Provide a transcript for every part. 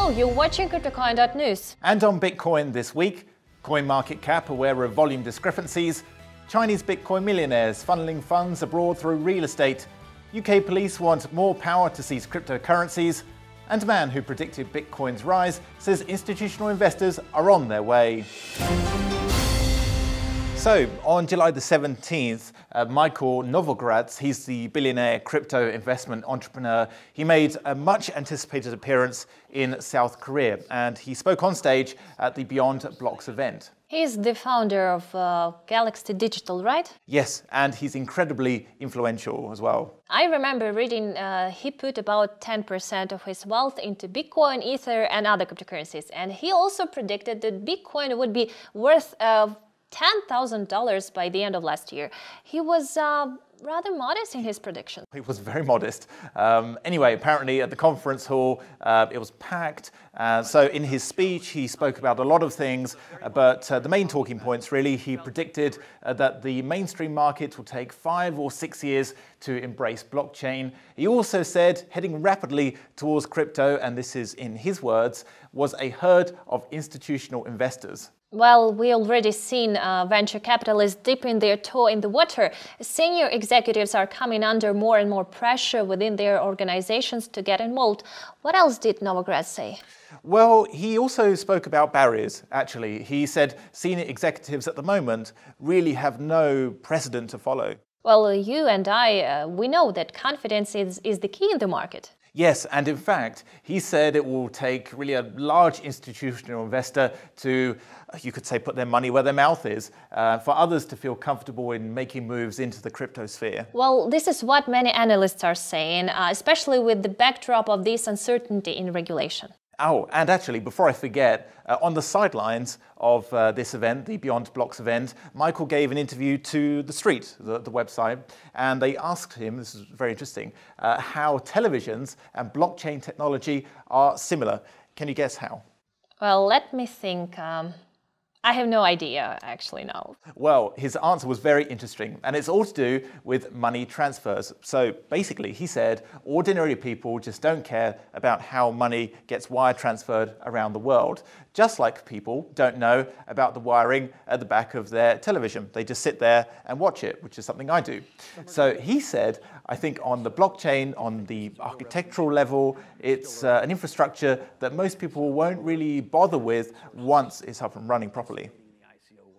Hello, you're watching CryptoCoin.News. And on Bitcoin this week, CoinMarketCap aware of volume discrepancies, Chinese Bitcoin millionaires funneling funds abroad through real estate, UK police want more power to seize cryptocurrencies, and a man who predicted Bitcoin's rise says institutional investors are on their way. So, on July the 17th, Michael Novogratz, he's the billionaire crypto investment entrepreneur, he made a much anticipated appearance in South Korea, and he spoke on stage at the Beyond Blocks event. He's the founder of Galaxy Digital, right? Yes, and he's incredibly influential as well. I remember reading he put about 10% of his wealth into Bitcoin, Ether and other cryptocurrencies, and he also predicted that Bitcoin would be worth $10,000 by the end of last year. He was rather modest in his prediction. He was very modest. Anyway, apparently at the conference hall, it was packed. So in his speech, he spoke about a lot of things, but the main talking points really, he predicted that the mainstream market will take 5 or 6 years to embrace blockchain. He also said heading rapidly towards crypto, and this is in his words, was a herd of institutional investors. Well, we already seen venture capitalists dipping their toe in the water. Senior executives are coming under more and more pressure within their organizations to get involved. What else did Novogratz say? Well, he also spoke about barriers, actually. He said senior executives at the moment really have no precedent to follow. Well, you and I, we know that confidence is the key in the market. Yes, and in fact, he said it will take really a large institutional investor to, you could say, put their money where their mouth is, for others to feel comfortable in making moves into the crypto sphere. Well, this is what many analysts are saying, especially with the backdrop of this uncertainty in regulation. Oh, and actually, before I forget, on the sidelines of this event, the Beyond Blocks event, Michael gave an interview to The Street, the website, and they asked him, this is very interesting, how televisions and blockchain technology are similar. Can you guess how? Well, let me think. I have no idea, actually, now. Well, his answer was very interesting, and it's all to do with money transfers. So basically, he said, ordinary people just don't care about how money gets wire transferred around the world. Just like people don't know about the wiring at the back of their television. They just sit there and watch it, which is something I do. So he said, I think on the blockchain, on the architectural level, it's an infrastructure that most people won't really bother with once it's up and running properly.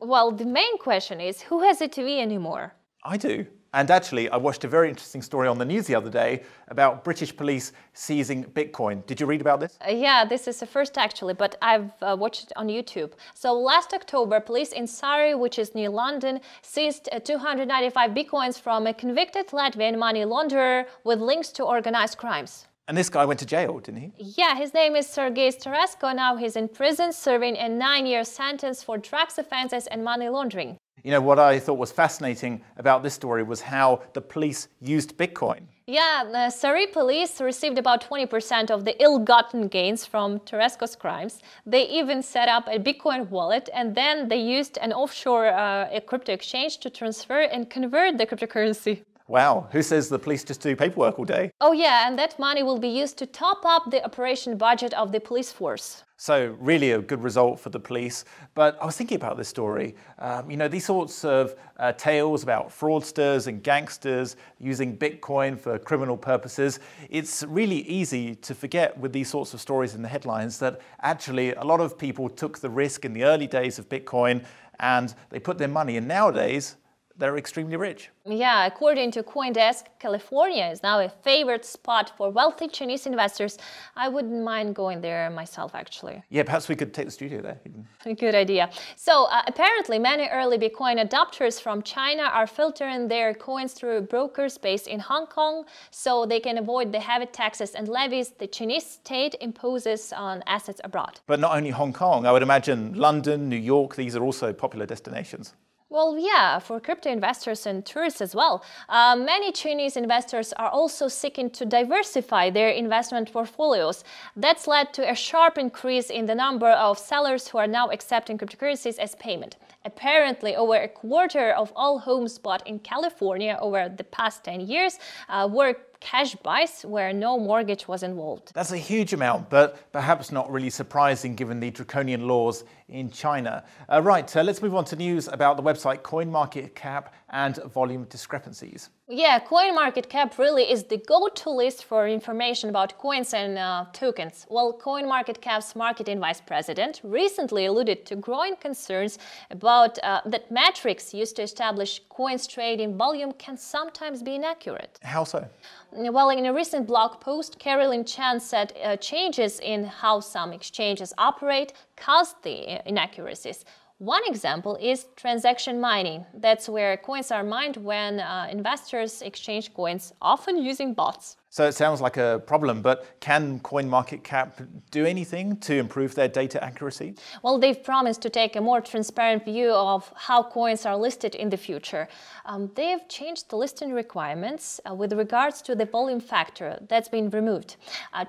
Well, the main question is, who has a TV anymore? I do. And actually, I watched a very interesting story on the news the other day about British police seizing Bitcoin. Did you read about this? Yeah, this is the first actually, but I've watched it on YouTube. So last October, police in Surrey, which is near London, seized 295 Bitcoins from a convicted Latvian money launderer with links to organized crimes. And this guy went to jail, didn't he? Yeah, his name is Sergei Staresko. Now he's in prison, serving a 9-year sentence for drugs offenses and money laundering. You know, what I thought was fascinating about this story was how the police used Bitcoin. Yeah, the Surrey Police received about 20% of the ill-gotten gains from Staresko's crimes. They even set up a Bitcoin wallet, and then they used an offshore crypto exchange to transfer and convert the cryptocurrency. Wow, who says the police just do paperwork all day? Oh yeah, and that money will be used to top up the operation budget of the police force. So really a good result for the police. But I was thinking about this story. You know, these sorts of tales about fraudsters and gangsters using Bitcoin for criminal purposes, it's really easy to forget with these sorts of stories in the headlines that actually a lot of people took the risk in the early days of Bitcoin and they put their money in. Nowadays, they're extremely rich. Yeah, according to CoinDesk, California is now a favorite spot for wealthy Chinese investors. I wouldn't mind going there myself, actually. Yeah, perhaps we could take the studio there. Good idea. So apparently many early Bitcoin adopters from China are filtering their coins through brokers based in Hong Kong so they can avoid the heavy taxes and levies the Chinese state imposes on assets abroad. But not only Hong Kong, I would imagine London, New York, these are also popular destinations. Well, yeah, for crypto investors and tourists as well. Many Chinese investors are also seeking to diversify their investment portfolios. That's led to a sharp increase in the number of sellers who are now accepting cryptocurrencies as payment. Apparently, over a quarter of all homes bought in California over the past 10 years were cash buys where no mortgage was involved. That's a huge amount, but perhaps not really surprising given the draconian laws in China. Let's move on to news about the website CoinMarketCap and volume discrepancies. Yeah, CoinMarketCap really is the go-to list for information about coins and tokens. Well, CoinMarketCap's marketing vice president recently alluded to growing concerns about that metrics used to establish coins trading volume can sometimes be inaccurate. How so? Well, in a recent blog post, Carolyn Chan said changes in how some exchanges operate caused the inaccuracies. One example is transaction mining. That's where coins are mined when investors exchange coins, often using bots. So it sounds like a problem, but can CoinMarketCap do anything to improve their data accuracy? Well, they've promised to take a more transparent view of how coins are listed in the future. They've changed the listing requirements with regards to the volume factor that's been removed.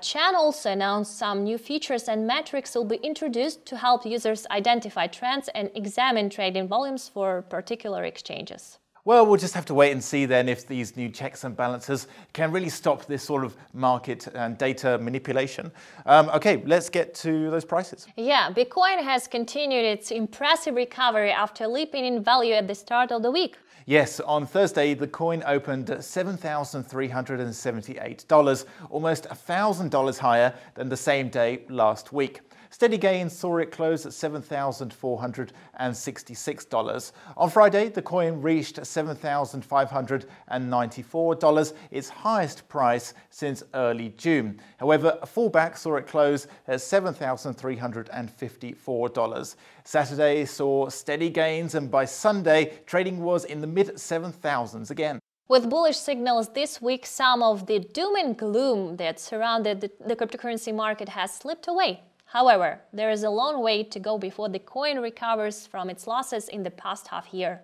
Chan also announced some new features and metrics will be introduced to help users identify trends and examine trading volumes for particular exchanges. Well, we'll just have to wait and see then if these new checks and balances can really stop this sort of market and data manipulation. Okay, let's get to those prices. Yeah, Bitcoin has continued its impressive recovery after leaping in value at the start of the week. Yes, on Thursday, the coin opened at $7,378, almost $1,000 higher than the same day last week. Steady gains saw it close at $7,466. On Friday, the coin reached $7,594, its highest price since early June. However, a fallback saw it close at $7,354. Saturday saw steady gains, and by Sunday, trading was in the mid-7,000s again. With bullish signals this week, some of the doom and gloom that surrounded the cryptocurrency market has slipped away. However, there is a long way to go before the coin recovers from its losses in the past half year.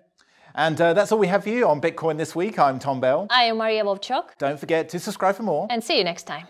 And that's all we have for you on Bitcoin this week. I'm Tom Bell. I am Maria Vovchok. Don't forget to subscribe for more. And see you next time.